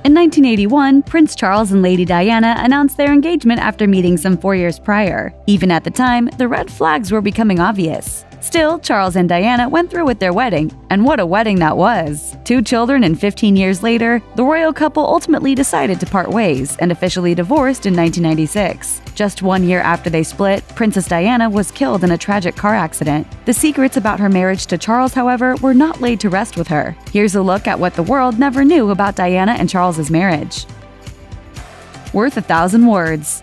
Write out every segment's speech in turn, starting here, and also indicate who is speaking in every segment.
Speaker 1: In 1981, Prince Charles and Lady Diana announced their engagement after meeting some 4 years prior. Even at the time, the red flags were becoming obvious. Still, Charles and Diana went through with their wedding, and what a wedding that was! 2 children and 15 years later, the royal couple ultimately decided to part ways and officially divorced in 1996. Just 1 year after they split, Princess Diana was killed in a tragic car accident. The secrets about her marriage to Charles, however, were not laid to rest with her. Here's a look at what the world never knew about Diana and Charles's marriage. Worth 1,000 words.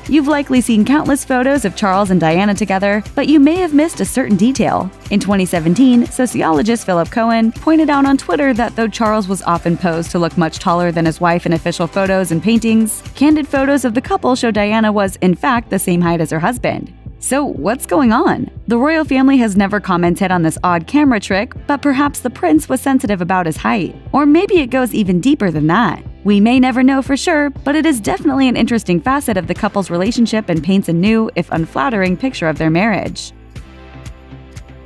Speaker 1: You've likely seen countless photos of Charles and Diana together, but you may have missed a certain detail. In 2017, sociologist Philip Cohen pointed out on Twitter that though Charles was often posed to look much taller than his wife in official photos and paintings, candid photos of the couple show Diana was, in fact, the same height as her husband. So what's going on? The royal family has never commented on this odd camera trick, but perhaps the prince was sensitive about his height. Or maybe it goes even deeper than that. We may never know for sure, but it is definitely an interesting facet of the couple's relationship and paints a new, if unflattering, picture of their marriage.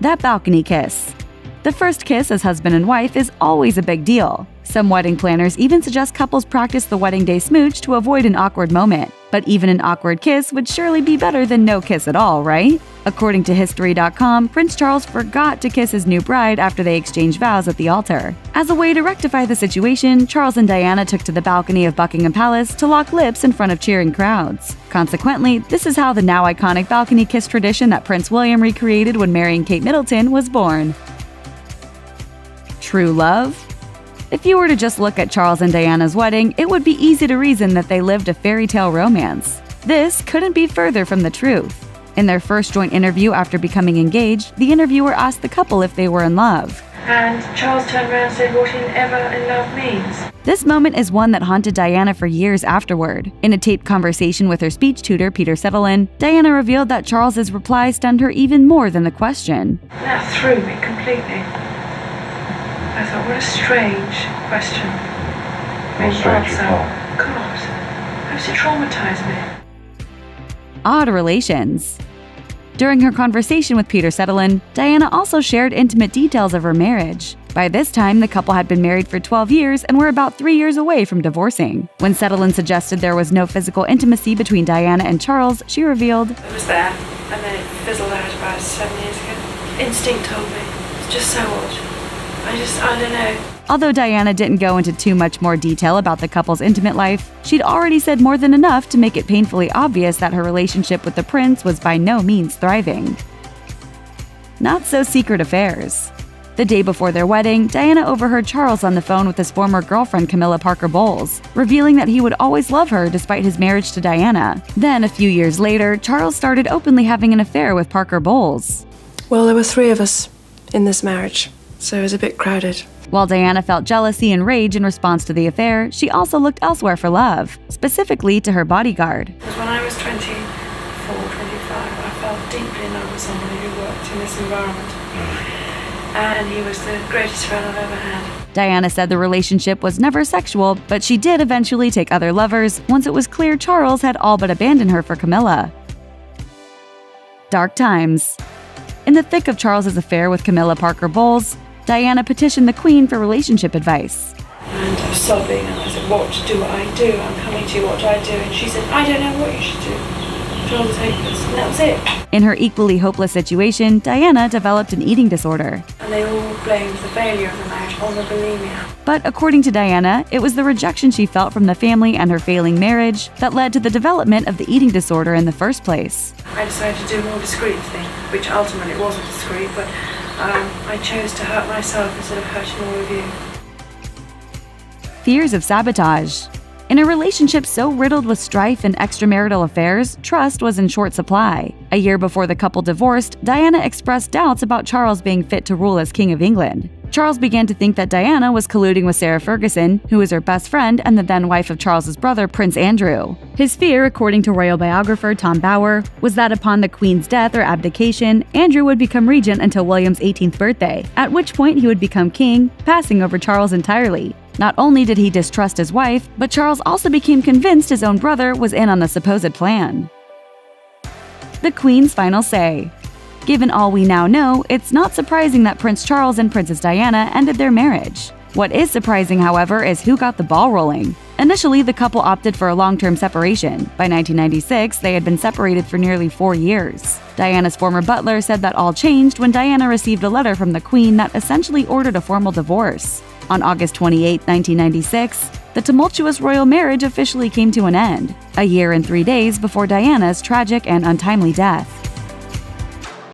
Speaker 1: That balcony kiss. The first kiss as husband and wife is always a big deal. Some wedding planners even suggest couples practice the wedding day smooch to avoid an awkward moment. But even an awkward kiss would surely be better than no kiss at all, right? According to History.com, Prince Charles forgot to kiss his new bride after they exchanged vows at the altar. As a way to rectify the situation, Charles and Diana took to the balcony of Buckingham Palace to lock lips in front of cheering crowds. Consequently, this is how the now iconic balcony kiss tradition that Prince William recreated when marrying Kate Middleton was born. True love? If you were to just look at Charles and Diana's wedding, it would be easy to reason that they lived a fairy tale romance. This couldn't be further from the truth. In their first joint interview after becoming engaged, the interviewer asked the couple if they were in love.
Speaker 2: And Charles turned around and said what ever in love means.
Speaker 1: This moment is one that haunted Diana for years afterward. In a taped conversation with her speech tutor, Peter Settleton, Diana revealed that Charles's reply stunned her even more than the question.
Speaker 2: That threw me completely. I thought, what a strange question. God, how does it traumatize me?
Speaker 1: Odd relations. During her conversation with Peter Settleton, Diana also shared intimate details of her marriage. By this time, the couple had been married for 12 years and were about 3 years away from divorcing. When Settleton suggested there was no physical intimacy between Diana and Charles, she revealed,
Speaker 2: It was there, and then it fizzled out about 7 years ago. Instinct told me. It's just so odd. I don't know.
Speaker 1: Although Diana didn't go into too much more detail about the couple's intimate life, she'd already said more than enough to make it painfully obvious that her relationship with the prince was by no means thriving. Not so secret affairs. The day before their wedding, Diana overheard Charles on the phone with his former girlfriend Camilla Parker Bowles, revealing that he would always love her despite his marriage to Diana. Then, a few years later, Charles started openly having an affair with Parker Bowles.
Speaker 3: Well, there were 3 of us in this marriage, so it was a bit crowded.
Speaker 1: While Diana felt jealousy and rage in response to the affair, she also looked elsewhere for love, specifically to her bodyguard.
Speaker 2: Because when I was 24, 25, I fell deeply in love with somebody who worked in this environment. And he was the greatest friend I've ever had.
Speaker 1: Diana said the relationship was never sexual, but she did eventually take other lovers once it was clear Charles had all but abandoned her for Camilla. Dark times. In the thick of Charles's affair with Camilla Parker Bowles, Diana petitioned the Queen for relationship advice.
Speaker 2: And I was sobbing, and I said, what do I do? I'm coming to you, what do I do? And she said, I don't know what you should do. Charles was hopeless, and that was it.
Speaker 1: In her equally hopeless situation, Diana developed an eating disorder.
Speaker 2: And they all blamed the failure of the marriage on the bulimia.
Speaker 1: But according to Diana, it was the rejection she felt from the family and her failing marriage that led to the development of the eating disorder in the first place.
Speaker 2: I decided to do a more discreet thing, which ultimately wasn't discreet, but I chose to hurt myself instead of hurting all of you.
Speaker 1: Fears of sabotage. In a relationship so riddled with strife and extramarital affairs, trust was in short supply. A year before the couple divorced, Diana expressed doubts about Charles being fit to rule as King of England. Charles began to think that Diana was colluding with Sarah Ferguson, who was her best friend and the then wife of Charles's brother, Prince Andrew. His fear, according to royal biographer Tom Bower, was that upon the Queen's death or abdication, Andrew would become regent until William's 18th birthday, at which point he would become king, passing over Charles entirely. Not only did he distrust his wife, but Charles also became convinced his own brother was in on the supposed plan. The Queen's final say. Given all we now know, it's not surprising that Prince Charles and Princess Diana ended their marriage. What is surprising, however, is who got the ball rolling. Initially, the couple opted for a long-term separation. By 1996, they had been separated for nearly 4 years. Diana's former butler said that all changed when Diana received a letter from the Queen that essentially ordered a formal divorce. On August 28, 1996, the tumultuous royal marriage officially came to an end, a year and 3 days before Diana's tragic and untimely death.